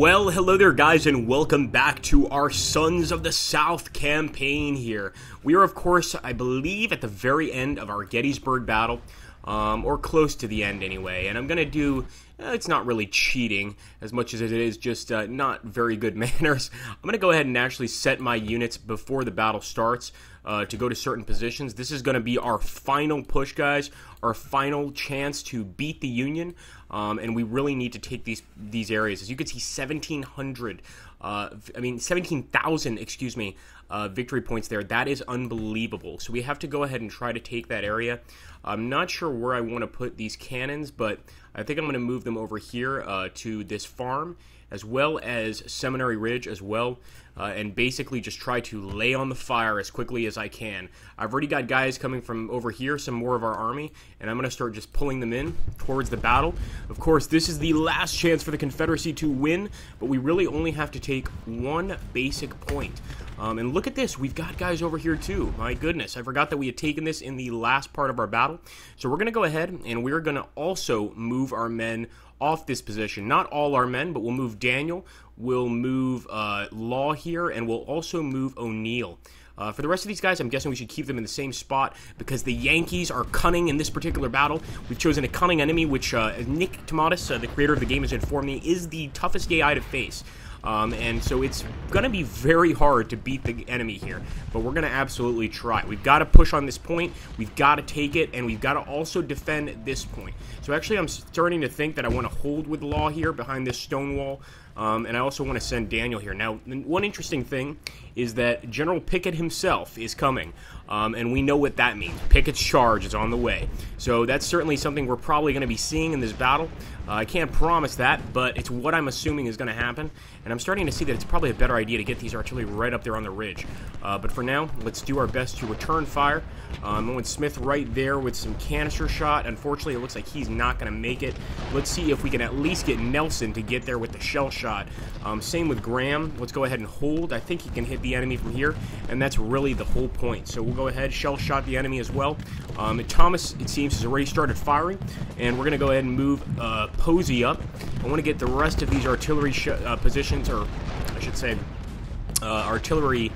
Well, hello there guys, and welcome back to our Sons of the South campaign here. We are, of course, I believe, at the very end of our Gettysburg battle, or close to the end anyway, and I'm going to do, it's not really cheating as much as it is just not very good manners. I'm going to go ahead and actually set my units before the battle starts to go to certain positions. This is going to be our final push, guys, our final chance to beat the Union, and we really need to take these areas. As you can see, 17,000, excuse me, victory points there. That is unbelievable. So we have to go ahead and try to take that area. I'm not sure where I want to put these cannons, but I think I'm going to move them over here to this farm, as well as Seminary Ridge as well, and basically just try to lay on the fire as quickly as I can. I've already got guys coming from over here, some more of our army, and I'm going to start just pulling them in towards the battle. Of course, this is the last chance for the Confederacy to win, but we really only have to take one basic point. And look at this, we've got guys over here too. My goodness, I forgot that we had taken this in the last part of our battle. So we're going to go ahead and we're going to also move our men off this position. Not all our men, but we'll move Daniel, we'll move Law here, and we'll also move O'Neill. For the rest of these guys, I'm guessing we should keep them in the same spot because the Yankees are cunning in this particular battle. We've chosen a cunning enemy, which Nick Tomatis, the creator of the game, has informed me is the toughest AI to face. And so it's going to be very hard to beat the enemy here, but we're going to absolutely try. We've got to push on this point, we've got to take it, and we've got to also defend this point. So actually I'm starting to think that I want to hold with Law here behind this stone wall, and I also want to send Daniel here. Now, one interesting thing is that General Pickett himself is coming, and we know what that means. Pickett's charge is on the way. So that's certainly something we're probably going to be seeing in this battle. I can't promise that, but it's what I'm assuming is going to happen, and I'm starting to see that it's probably a better idea to get these artillery right up there on the ridge. But for now, let's do our best to return fire. Owen Smith right there with some canister shot. Unfortunately, it looks like he's not going to make it. Let's see if we can at least get Nelson to get there with the shell shot. Same with Graham. Let's go ahead and hold. I think he can hit the enemy from here, and that's really the whole point. So we'll go ahead, shell shot the enemy as well. Thomas, it seems, has already started firing, and we're going to go ahead and move Posey up. I want to get the rest of these artillery positions, or I should say artillery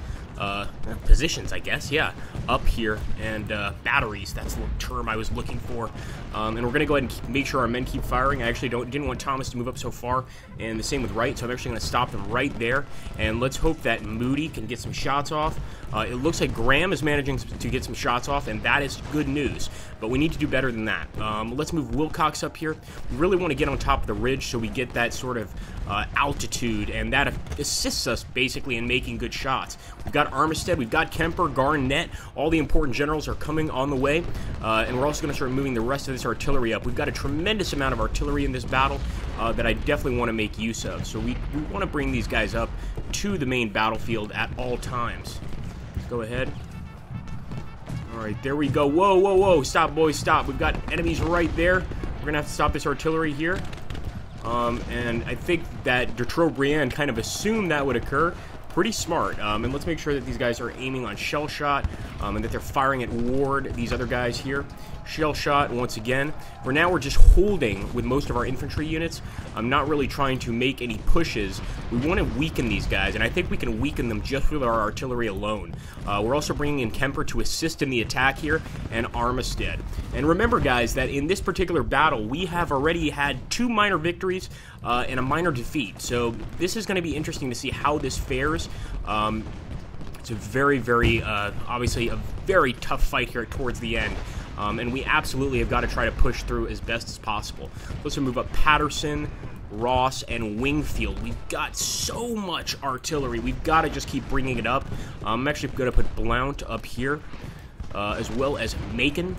positions, I guess, yeah, up here, and batteries, that's the term I was looking for. And we're going to go ahead and make sure our men keep firing. I actually didn't want Thomas to move up so far, and the same with Wright, so I'm actually going to stop them right there, and let's hope that Moody can get some shots off. It looks like Graham is managing to get some shots off, and that is good news, but we need to do better than that. Let's move Wilcox up here. We really want to get on top of the ridge so we get that sort of altitude, and that assists us basically in making good shots. We've got Armistead, we've got Kemper, Garnett, all the important generals are coming on the way, and we're also going to start moving the rest of this artillery up. We've got a tremendous amount of artillery in this battle that I definitely want to make use of, so we want to bring these guys up to the main battlefield at all times. Let's go ahead. Alright, there we go. Whoa, whoa, whoa, stop, boys, stop. We've got enemies right there. We're going to have to stop this artillery here. And I think that Detroit-Briand kind of assumed that would occur. Pretty smart. And let's make sure that these guys are aiming on shell shot, and that they're firing at Ward, these other guys here. Shell shot once again. For now, we're just holding with most of our infantry units. I'm not really trying to make any pushes. We want to weaken these guys, and I think we can weaken them just with our artillery alone. We're also bringing in Kemper to assist in the attack here, and Armistead. And remember, guys, that in this particular battle, we have already had 2 minor victories and a minor defeat. So this is going to be interesting to see how this fares. It's a very, very, obviously, a very tough fight here towards the end. And we absolutely have got to try to push through as best as possible. Let's move up Patterson, Ross, and Wingfield. We've got so much artillery. We've got to just keep bringing it up. I'm actually going to put Blount up here, as well as Macon.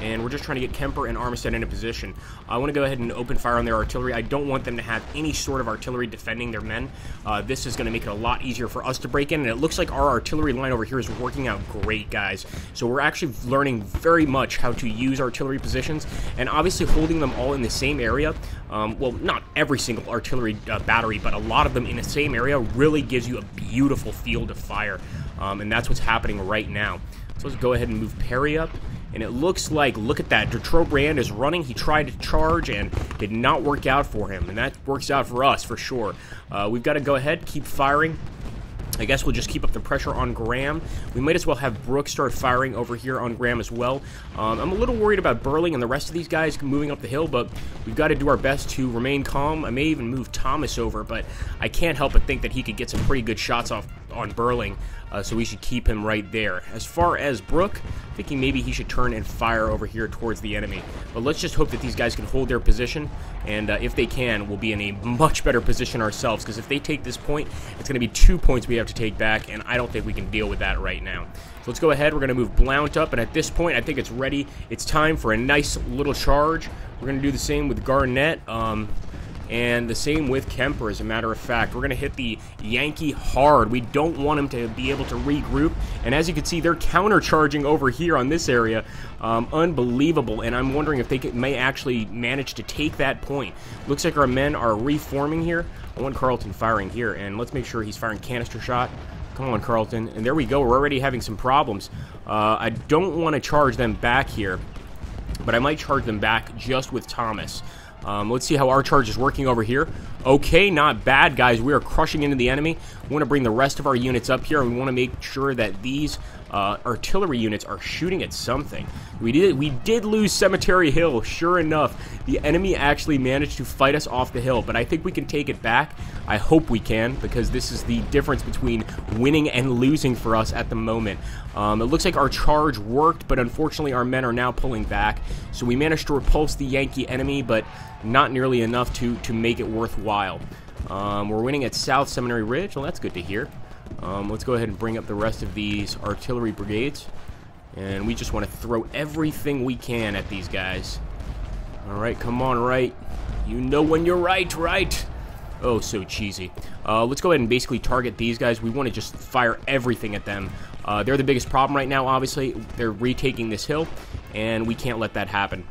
And we're just trying to get Kemper and Armistead into position. I want to go ahead and open fire on their artillery. I don't want them to have any sort of artillery defending their men. This is going to make it a lot easier for us to break in, and it looks like our artillery line over here is working out great, guys. So we're actually learning very much how to use artillery positions, and obviously holding them all in the same area. Well, not every single artillery battery, but a lot of them in the same area really gives you a beautiful field of fire, and that's what's happening right now. So let's go ahead and move Perry up. And it looks like, look at that, Detroit Brand is running. He tried to charge and did not work out for him. And that works out for us, for sure. We've got to go ahead, keep firing. I guess we'll just keep up the pressure on Graham. We might as well have Brooke start firing over here on Graham as well. I'm a little worried about Burling and the rest of these guys moving up the hill, but we've got to do our best to remain calm. I may even move Thomas over, but I can't help but think that he could get some pretty good shots off on Burling, so we should keep him right there. As far as Brooke, thinking maybe he should turn and fire over here towards the enemy. But let's just hope that these guys can hold their position, and if they can, we'll be in a much better position ourselves, because if they take this point, it's going to be 2 points we have to take back, and I don't think we can deal with that right now. So let's go ahead. We're going to move Blount up, and at this point, I think it's ready. It's time for a nice little charge. We're going to do the same with Garnett, and the same with Kemper, as a matter of fact. We're going to hit the Yankee hard. We don't want him to be able to regroup. And as you can see, they're countercharging over here on this area. Unbelievable. And I'm wondering if they may actually manage to take that point. Looks like our men are reforming here. I want Carlton firing here. And let's make sure he's firing canister shot. Come on, Carlton. And there we go. We're already having some problems. I don't want to charge them back here, but I might charge them back just with Thomas. Let's see how our charge is working over here. Okay, not bad, guys. We are crushing into the enemy. We want to bring the rest of our units up here, and we want to make sure that these artillery units are shooting at something. We did lose Cemetery Hill. Sure enough, the enemy actually managed to fight us off the hill, but I think we can take it back. I hope we can, because this is the difference between winning and losing for us at the moment. It looks like our charge worked, but unfortunately our men are now pulling back. So we managed to repulse the Yankee enemy, but not nearly enough to make it worthwhile. We're winning at South Seminary Ridge. Well, that's good to hear. Let's go ahead and bring up the rest of these artillery brigades. And we just want to throw everything we can at these guys. Alright, come on, right. You know when you're right? Oh, so cheesy. Let's go ahead and basically target these guys. We want to just fire everything at them. They're the biggest problem right now, obviously. They're retaking this hill, and we can't let that happen.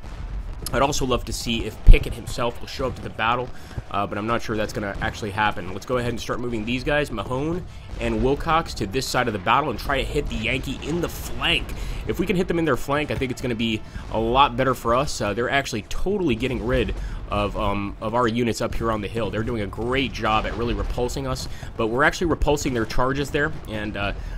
I'd also love to see if Pickett himself will show up to the battle, but I'm not sure that's going to actually happen. Let's go ahead and start moving these guys, Mahone and Wilcox, to this side of the battle and try to hit the Yankee in the flank. If we can hit them in their flank, I think it's going to be a lot better for us. They're actually totally getting rid of our units up here on the hill. They're doing a great job at really repulsing us, but we're actually repulsing their charges there, and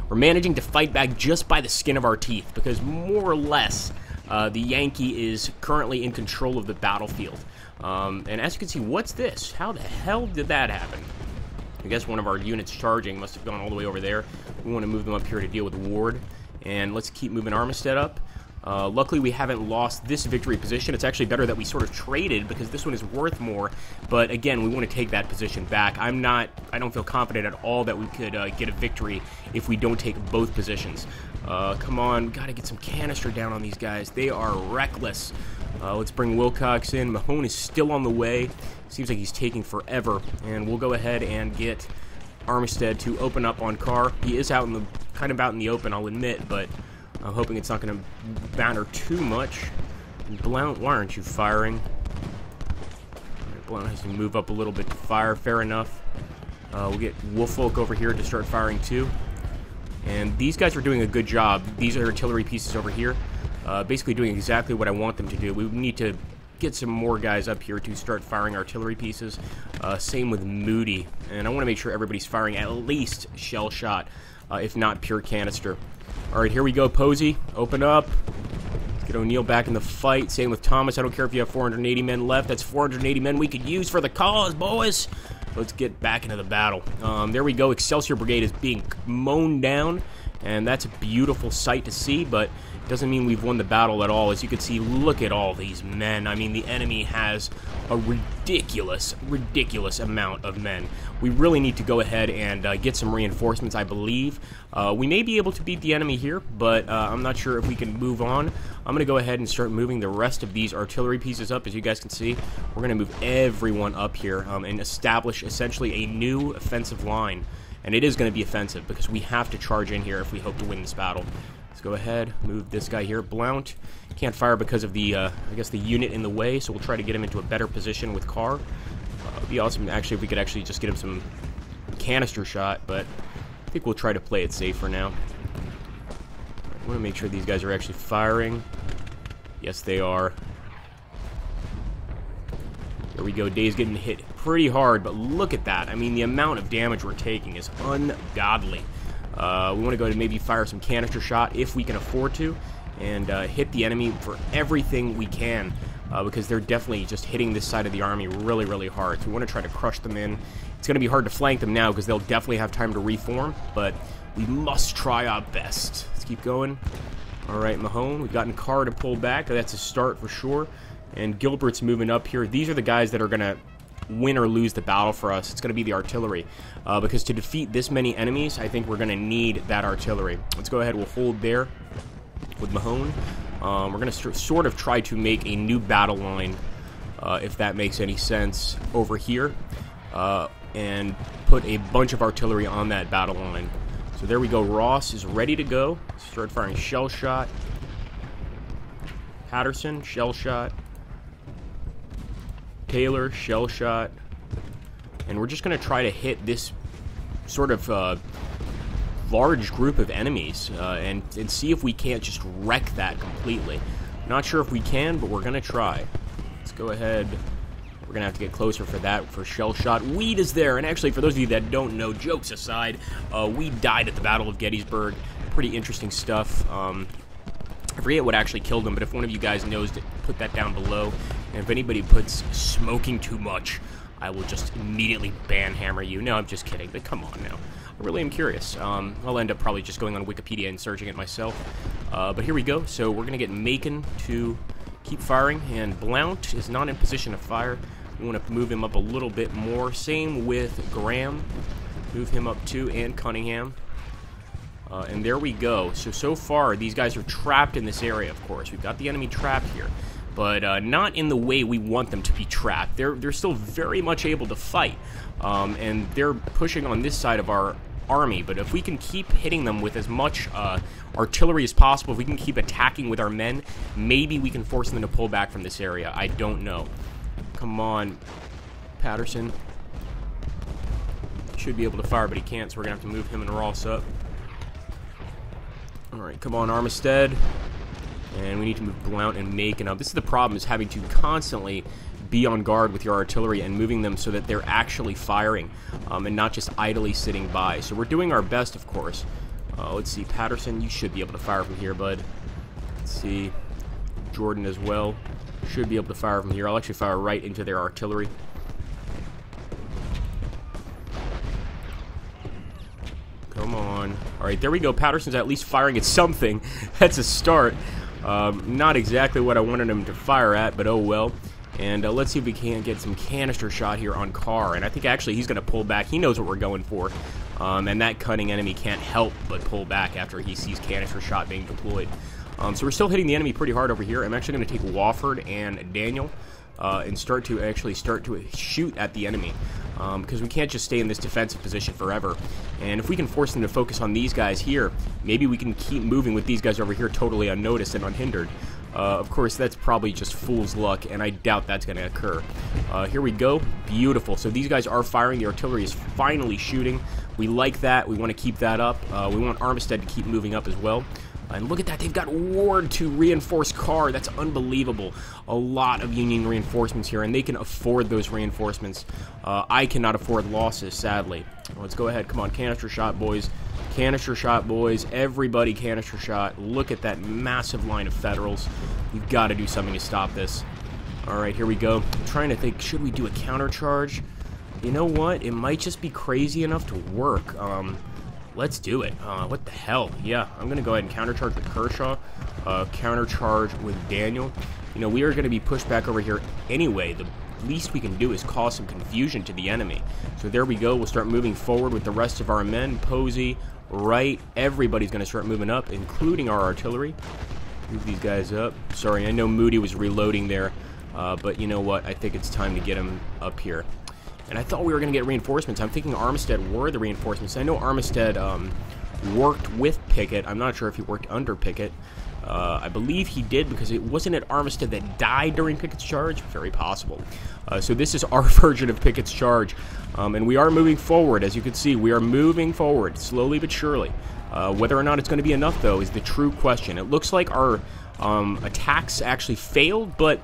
we're managing to fight back just by the skin of our teeth, because more or less the Yankee is currently in control of the battlefield. And as you can see, what's this? How the hell did that happen? I guess one of our units charging must have gone all the way over there. We want to move them up here to deal with Ward. And let's keep moving Armistead up. Luckily, we haven't lost this victory position. It's actually better that we sort of traded, because this one is worth more. But again, we want to take that position back. I don't feel confident at all that we could get a victory if we don't take both positions. Come on, gotta get some canister down on these guys. They are reckless. Let's bring Wilcox in. Mahone is still on the way. Seems like he's taking forever. And we'll go ahead and get Armistead to open up on Carr. He is out in the kind of out in the open, I'll admit, but I'm hoping it's not going to matter too much. Blount, why aren't you firing? Right, Blount has to move up a little bit to fire. Fair enough. We'll get Woolfolk over here to start firing too. And these guys are doing a good job. These are artillery pieces over here, basically doing exactly what I want them to do. We need to get some more guys up here to start firing artillery pieces. Same with Moody. And I want to make sure everybody's firing at least shell shot, if not pure canister. Alright, here we go, Posey. Open up. Let's get O'Neill back in the fight. Same with Thomas. I don't care if you have 480 men left. That's 480 men we could use for the cause, boys. Let's get back into the battle. There we go. Excelsior Brigade is being mown down, and that's a beautiful sight to see, but it doesn't mean we've won the battle at all. As you can see, look at all these men. I mean, the enemy has a ridiculous amount of men. We really need to go ahead and get some reinforcements, I believe. We may be able to beat the enemy here, but I'm not sure if we can move on. I'm going to go ahead and start moving the rest of these artillery pieces up. As you guys can see, we're going to move everyone up here and establish essentially a new offensive line. And it is going to be offensive, because we have to charge in here if we hope to win this battle. Let's go ahead, move this guy here, Blount. Can't fire because of the, I guess, the unit in the way, so we'll try to get him into a better position with Carr. It'd be awesome, actually, if we could actually just get him some canister shot, but I think we'll try to play it safe for now. I want to make sure these guys are actually firing. Yes, they are. There we go. Day's getting hit pretty hard, but look at that. I mean, the amount of damage we're taking is ungodly. We want to go to maybe fire some canister shot if we can afford to, and hit the enemy for everything we can, because they're definitely just hitting this side of the army really, really hard. So we want to try to crush them in. It's going to be hard to flank them now because they'll definitely have time to reform, but we must try our best. Let's keep going. All right, Mahone, we've gotten Carr to pull back. That's a start for sure. And Gilbert's moving up here. These are the guys that are going to win or lose the battle for us. It's going to be the artillery. Because to defeat this many enemies, I think we're going to need that artillery. Let's go ahead. We'll hold there with Mahone. We're going to sort of try to make a new battle line, if that makes any sense, over here. And put a bunch of artillery on that battle line. So there we go. Ross is ready to go. Start firing shell shot. Patterson, shell shot. Taylor, shell shot. And we're just going to try to hit this sort of large group of enemies and see if we can't just wreck that completely. Not sure if we can, but we're going to try. Let's go ahead. We're going to have to get closer for that, for shell shot. Weed is there, and actually, for those of you that don't know, jokes aside, Weed died at the Battle of Gettysburg. Pretty interesting stuff. I forget what actually killed him, but if one of you guys knows, to put that down below. And if anybody puts smoking too much, I will just immediately banhammer you. No, I'm just kidding, but come on now. I really am curious. I'll end up probably just going on Wikipedia and searching it myself. But here we go. So we're going to get Macon to keep firing, and Blount is not in position to fire. We want to move him up a little bit more. Same with Graham. Move him up too, and Cunningham. And there we go. So far, these guys are trapped in this area, of course. We've got the enemy trapped here. But not in the way we want them to be trapped. They're still very much able to fight. And they're pushing on this side of our army. But if we can keep hitting them with as much artillery as possible, if we can keep attacking with our men, maybe we can force them to pull back from this area. I don't know. Come on, Patterson. Should be able to fire, but he can't, so we're going to have to move him and Ross up. Alright, come on, Armistead. And we need to move Blount and Macon up. This is the problem, is having to constantly be on guard with your artillery and moving them so that they're actually firing and not just idly sitting by. So we're doing our best, of course. Let's see, Patterson, you should be able to fire from here, bud. Let's see, Jordan as well. Should be able to fire from here. I'll actually fire right into their artillery. Come on. Alright, there we go. Patterson's at least firing at something. That's a start. Not exactly what I wanted him to fire at, but oh well. And let's see if we can't get some canister shot here on Carr. And I think actually he's going to pull back. He knows what we're going for. And that cunning enemy can't help but pull back after he sees canister shot being deployed. So we're still hitting the enemy pretty hard over here. I'm actually going to take Wofford and Daniel and start to shoot at the enemy. Because we can't just stay in this defensive position forever. And if we can force them to focus on these guys here, maybe we can keep moving with these guys over here totally unnoticed and unhindered. Of course, that's probably just fool's luck, and I doubt that's going to occur. Here we go. Beautiful. So these guys are firing. The artillery is finally shooting. We like that. We want to keep that up. We want Armistead to keep moving up as well. And look at that, they've got Ward to reinforce Carr. That's unbelievable. A lot of Union reinforcements here, and they can afford those reinforcements. I cannot afford losses, sadly. Let's go ahead. Come on, canister shot, boys. Canister shot, boys. Everybody canister shot. Look at that massive line of Federals. We've got to do something to stop this. All right, here we go. I'm trying to think, should we do a countercharge? You know what? It might just be crazy enough to work. Let's do it. What the hell? Yeah, I'm going to go ahead and countercharge with Kershaw. Countercharge with Daniel. You know, we are going to be pushed back over here anyway. The least we can do is cause some confusion to the enemy. So there we go. We'll start moving forward with the rest of our men. Posey, Wright, everybody's going to start moving up, including our artillery. Move these guys up. Sorry, I know Moody was reloading there. But you know what? I think it's time to get him up here. And I thought we were going to get reinforcements. I'm thinking Armistead were the reinforcements. I know Armistead worked with Pickett. I'm not sure if he worked under Pickett. I believe he did, because it wasn't at Armistead that died during Pickett's charge. Very possible. So this is our version of Pickett's charge, and we are moving forward. As you can see, we are moving forward slowly but surely. Whether or not it's going to be enough, though, is the true question. It looks like our attacks actually failed, but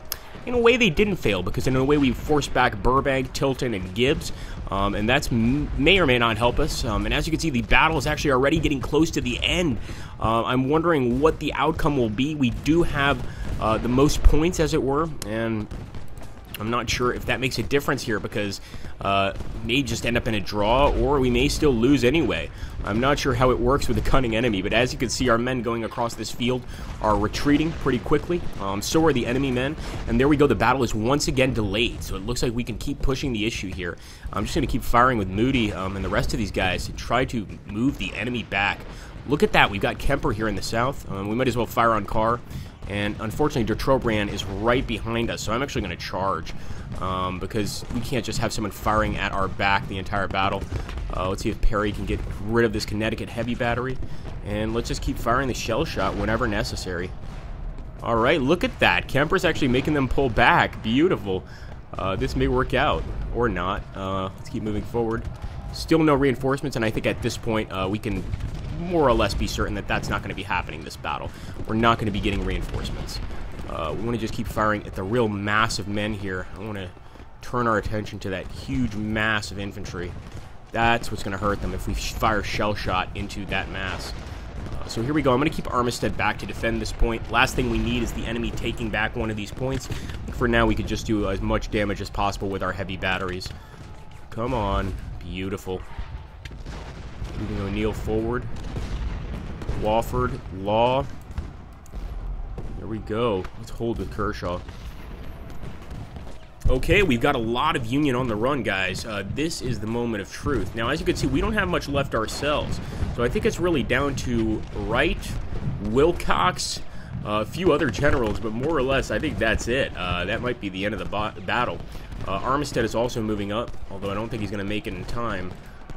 in a way they didn't fail, because in a way we forced back Burbank, Tilton, and Gibbs, and that's may or may not help us. And as you can see, the battle is actually already getting close to the end. I'm wondering what the outcome will be. We do have the most points, as it were, and I'm not sure if that makes a difference here, because may just end up in a draw, or we may still lose anyway. I'm not sure how it works with a cunning enemy, but as you can see, our men going across this field are retreating pretty quickly. So are the enemy men, and there we go. The battle is once again delayed, so it looks like we can keep pushing the issue here. I'm just going to keep firing with Moody and the rest of these guys to try to move the enemy back. Look at that. We've got Kemper here in the south. We might as well fire on Carr. And unfortunately, Der Trobrand is right behind us, so I'm actually going to charge, because we can't just have someone firing at our back the entire battle. Let's see if Perry can get rid of this Connecticut heavy battery, and let's just keep firing the shell shot whenever necessary. All right, look at that. Kemper's actually making them pull back. Beautiful. This may work out, or not. Let's keep moving forward. Still no reinforcements, and I think at this point we can more or less be certain that that's not going to be happening this battle. We're not going to be getting reinforcements. We want to just keep firing at the real mass of men here. I want to turn our attention to that huge mass of infantry. That's what's going to hurt them if we fire shell shot into that mass. So here we go. I'm going to keep Armistead back to defend this point. Last thing we need is the enemy taking back one of these points. For now, we could just do as much damage as possible with our heavy batteries. Come on. Beautiful. Moving O'Neill forward. Wofford, Law. There we go. Let's hold with Kershaw. Okay, we've got a lot of Union on the run, guys. This is the moment of truth. Now, as you can see, we don't have much left ourselves. So I think it's really down to Wright, Wilcox, a few other generals, but more or less, I think that's it. That might be the end of the battle. Armistead is also moving up, although I don't think he's going to make it in time.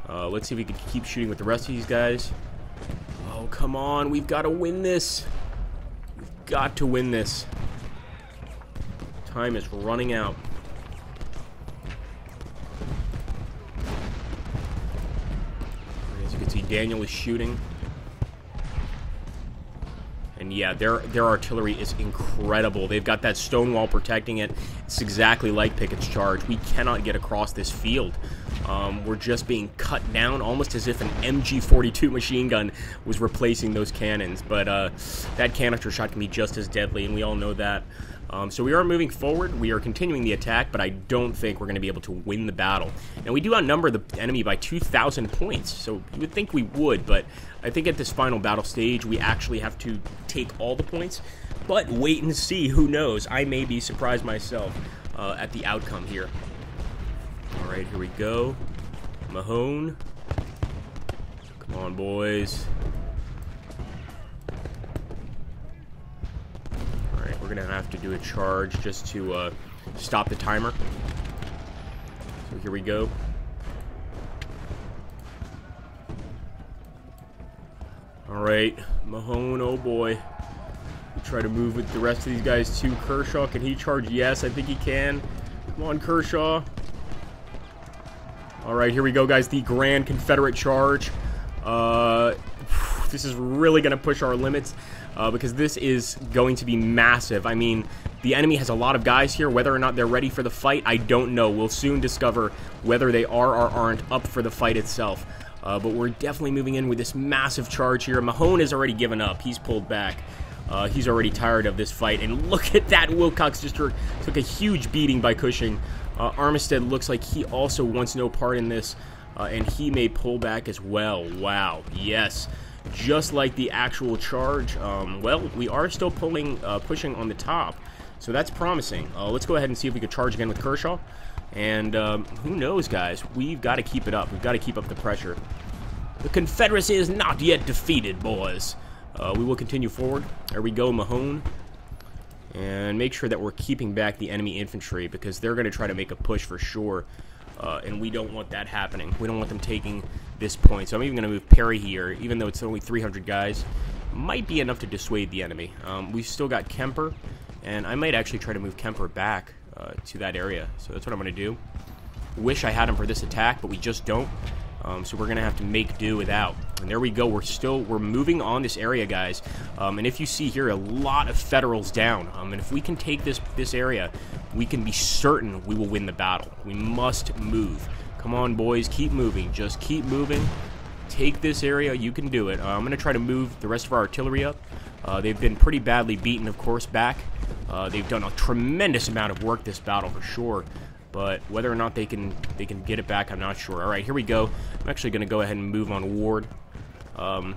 Let's see if we can keep shooting with the rest of these guys. Oh, come on. We've got to win this. We've got to win this. Time is running out. As you can see, Daniel is shooting. And yeah, their artillery is incredible. They've got that stone wall protecting it. It's exactly like Pickett's charge. We cannot get across this field. We're just being cut down, almost as if an MG-42 machine gun was replacing those cannons. But that canister shot can be just as deadly, and we all know that. So we are moving forward. We are continuing the attack, but I don't think we're going to be able to win the battle. And we do outnumber the enemy by 2,000 points, so you would think we would, but I think at this final battle stage, we actually have to take all the points. But wait and see. Who knows? I may be surprised myself at the outcome here. All right, here we go. Mahone. Come on, boys. Alright, we're going to have to do a charge just to stop the timer. So here we go. Alright, Mahone, oh boy. Try to move with the rest of these guys too. Kershaw, can he charge? Yes, I think he can. Come on, Kershaw. Alright, here we go, guys. The Grand Confederate Charge. This is really going to push our limits because this is going to be massive. I mean, the enemy has a lot of guys here. Whether or not they're ready for the fight, I don't know. We'll soon discover whether they are or aren't up for the fight itself. But we're definitely moving in with this massive charge here. Mahone has already given up. He's pulled back. He's already tired of this fight. And look at that. Wilcox just took a huge beating by Cushing. Armistead looks like he also wants no part in this, and he may pull back as well. Wow, yes. Just like the actual charge. Well, we are still pushing on the top, so that's promising. Let's go ahead and see if we can charge again with Kershaw. And who knows, guys? We've got to keep it up. We've got to keep up the pressure. The Confederacy is not yet defeated, boys. We will continue forward. There we go, Mahone. And make sure that we're keeping back the enemy infantry, because they're going to try to make a push for sure. And we don't want that happening. We don't want them taking this point. So I'm even going to move Perry here, even though it's only 300 guys. might be enough to dissuade the enemy. We've still got Kemper, and I might actually try to move Kemper back to that area. So that's what I'm going to do. Wish I had him for this attack, but we just don't. So we're going to have to make do without. And there we go. We're moving on this area, guys. And if you see here, a lot of Federals down. And if we can take this area, we can be certain we will win the battle. We must move. Come on, boys. Keep moving. Just keep moving. Take this area. You can do it. I'm going to try to move the rest of our artillery up. They've been pretty badly beaten, of course, back. They've done a tremendous amount of work this battle, for sure. But whether or not they can get it back, I'm not sure. All right, here we go. I'm actually going to go ahead and move on Ward.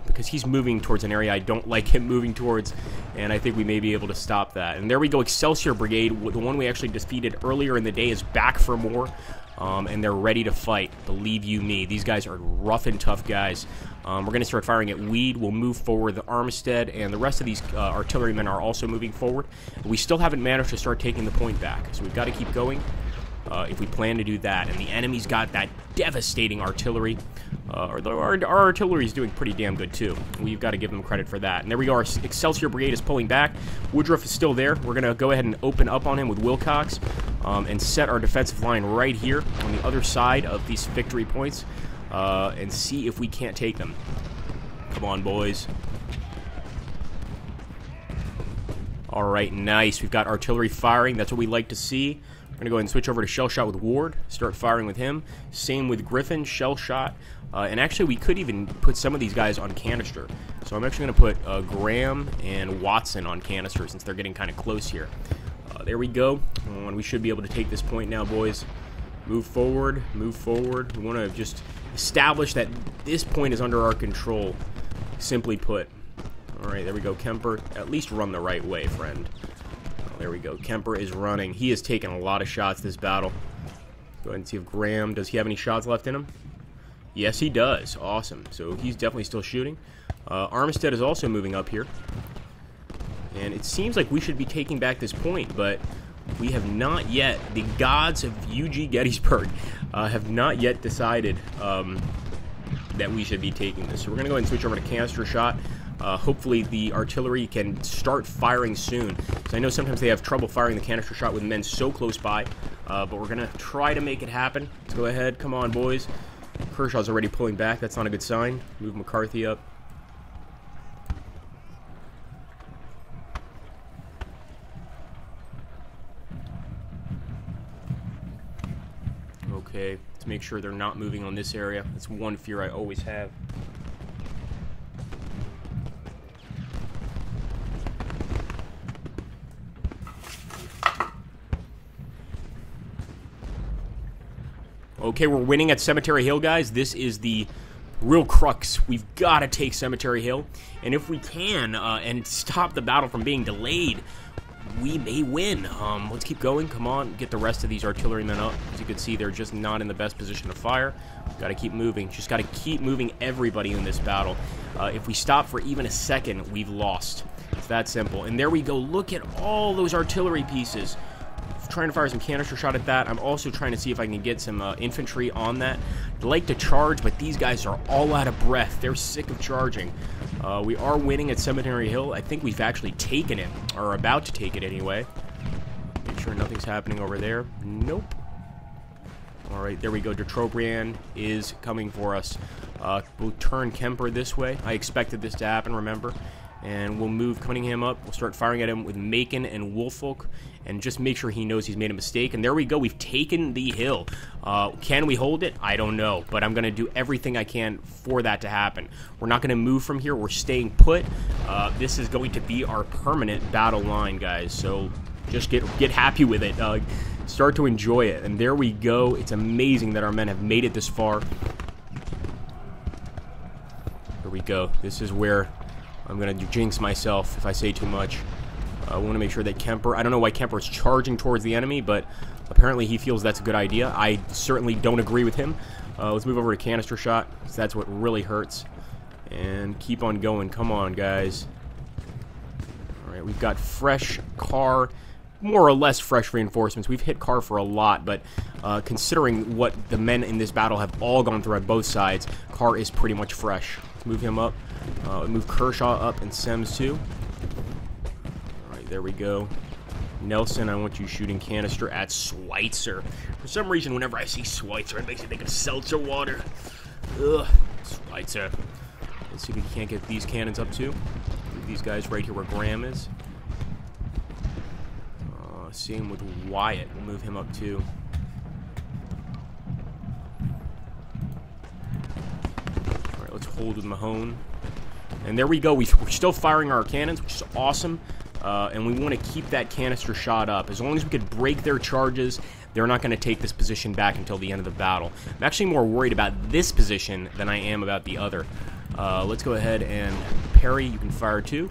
Because he's moving towards an area I don't like him moving towards, and I think we may be able to stop that. And there we go, Excelsior Brigade, the one we actually defeated earlier in the day, is back for more, and they're ready to fight, believe you me. These guys are rough and tough guys. We're going to start firing at Weed. We'll move forward the Armistead, and the rest of these artillerymen are also moving forward. We still haven't managed to start taking the point back, so we've got to keep going. If we plan to do that. And the enemy's got that devastating artillery. Our artillery is doing pretty damn good, too. We've got to give them credit for that. And there we go. Our Excelsior Brigade is pulling back. Woodruff is still there. We're going to go ahead and open up on him with Wilcox and set our defensive line right here on the other side of these victory points and see if we can't take them. Come on, boys. All right, nice. We've got artillery firing. That's what we like to see. We're going to go ahead and switch over to Shell Shot with Ward, start firing with him. Same with Griffin, Shell Shot. And actually, we could even put some of these guys on canister. So I'm actually going to put Graham and Watson on canister since they're getting kind of close here. There we go. And we should be able to take this point now, boys. Move forward, move forward. We want to just establish that this point is under our control, simply put. All right, there we go, Kemper. At least run the right way, friend. There we go. Kemper is running. He has taken a lot of shots this battle. Go ahead and see if Graham, does he have any shots left in him? Yes, he does. Awesome. So he's definitely still shooting. Armistead is also moving up here. And it seems like we should be taking back this point, but we have not yet. The gods of UG Gettysburg have not yet decided that we should be taking this. So we're going to go ahead and switch over to canister shot. Hopefully the artillery can start firing soon, because I know sometimes they have trouble firing the canister shot with men so close by, but we're going to try to make it happen. Let's go ahead. Come on, boys. Kershaw's already pulling back. That's not a good sign. Move McCarthy up. Okay, to make sure they're not moving on this area. That's one fear I always have. Okay, we're winning at Cemetery Hill, guys. This is the real crux. We've got to take Cemetery Hill. And if we can, and stop the battle from being delayed, we may win. Let's keep going. Come on, get the rest of these artillerymen up. As you can see, they're just not in the best position to fire. Got to keep moving. Just got to keep moving everybody in this battle. If we stop for even a second, we've lost. It's that simple. And there we go. Look at all those artillery pieces. Trying to fire some canister shot at that. I'm also trying to see if I can get some infantry on that. I'd like to charge, but these guys are all out of breath. They're sick of charging. We are winning at Cemetery Hill. I think we've actually taken it, or about to take it anyway. Make sure nothing's happening over there. Nope. All right, there we go. De Trobriand is coming for us. We'll turn Kemper this way. I expected this to happen, remember? And we'll move Cunningham up. We'll start firing at him with Macon and Woolfolk, and just make sure he knows he's made a mistake. And there we go. We've taken the hill. Can we hold it? I don't know, but I'm going to do everything I can for that to happen. We're not going to move from here. We're staying put. This is going to be our permanent battle line, guys. So just get happy with it. Start to enjoy it. And there we go. It's amazing that our men have made it this far. Here we go. This is where I'm going to jinx myself if I say too much. I want to make sure that Kemper... I don't know why Kemper is charging towards the enemy, but apparently he feels that's a good idea. I certainly don't agree with him. Let's move over to canister shot, because that's what really hurts. And keep on going. Come on, guys. All right, we've got fresh car more or less fresh reinforcements. We've hit Carr for a lot, but considering what the men in this battle have all gone through at both sides, Carr is pretty much fresh. Let's move him up. Move Kershaw up and Sems too. All right, there we go. Nelson, I want you shooting canister at Schweitzer. For some reason, whenever I see Schweitzer, it makes me think of seltzer water. Ugh, Schweitzer. Let's see if we can't get these cannons up too. These guys right here where Graham is. Same with Wyatt. We'll move him up too. Alright, let's hold with Mahone. And there we go. We're still firing our cannons, which is awesome. And we want to keep that canister shot up. As long as we could break their charges, they're not going to take this position back until the end of the battle. I'm actually more worried about this position than I am about the other. Let's go ahead and Perry, you can fire too.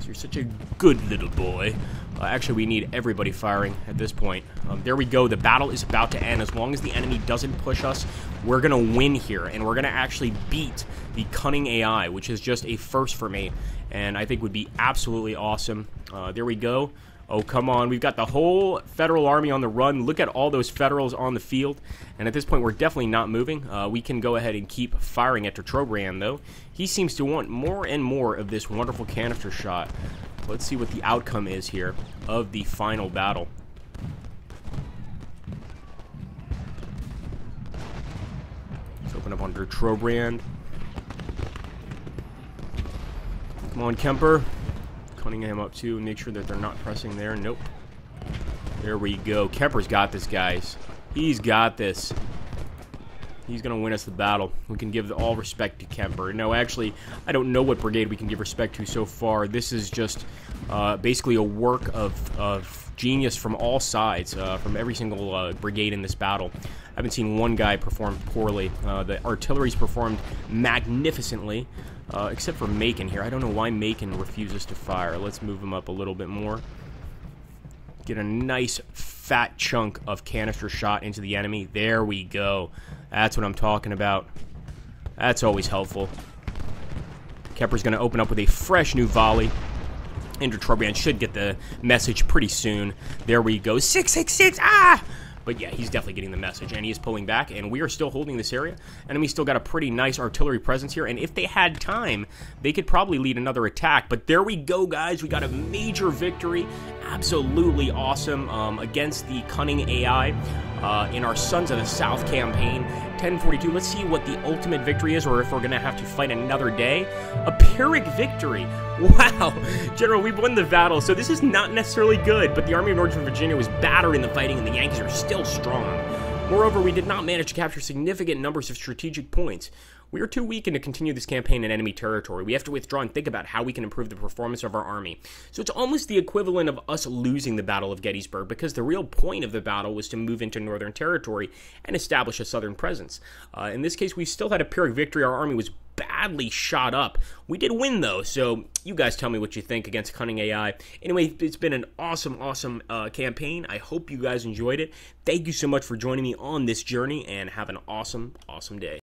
You're such a good little boy. Actually, we need everybody firing at this point. There we go. The battle is about to end. As long as the enemy doesn't push us, we're going to win here. And we're going to actually beat the cunning AI, which is just a first for me. And I think would be absolutely awesome. There we go. Oh, come on. We've got the whole Federal Army on the run. Look at all those Federals on the field. And at this point, we're definitely not moving. We can go ahead and keep firing at Trobriand, though. He seems to want more and more of this wonderful canister shot. Let's see what the outcome is here of the final battle. Let's open up under Trobriand. Come on, Kemper. Cunningham up too. Make sure that they're not pressing there. Nope. There we go. Kemper's got this, guys. He's got this. He's going to win us the battle. We can give all respect to Kemper. No, actually, I don't know what brigade we can give respect to so far. This is just basically a work of genius from all sides, from every single brigade in this battle. I haven't seen one guy perform poorly. The artillery's performed magnificently, except for Macon here. I don't know why Macon refuses to fire. Let's move him up a little bit more. Get a nice fat chunk of canister shot into the enemy. There we go. That's what I'm talking about. That's always helpful. Kemper's going to open up with a fresh new volley. Andrew Trobriand should get the message pretty soon. There we go. 666! Ah! But yeah, he's definitely getting the message, and he is pulling back, and we are still holding this area. Enemy still got a pretty nice artillery presence here, and if they had time, they could probably lead another attack. But there we go, guys. We got a major victory. Absolutely awesome against the cunning AI in our Sons of the South campaign. 1042. Let's see what the ultimate victory is, or if we're going to have to fight another day. A Pyrrhic victory. Wow. General, we won the battle, so this is not necessarily good, but the Army of Northern Virginia was battered in the fighting, and the Yankees are still strong. Moreover, we did not manage to capture significant numbers of strategic points. We are too weakened to continue this campaign in enemy territory. We have to withdraw and think about how we can improve the performance of our army. So it's almost the equivalent of us losing the Battle of Gettysburg, because the real point of the battle was to move into Northern territory and establish a Southern presence. In this case, we still had a Pyrrhic victory. Our army was badly shot up. We did win, though, so you guys tell me what you think against cunning AI. Anyway, it's been an awesome campaign. I hope you guys enjoyed it. Thank you so much for joining me on this journey, and have an awesome day.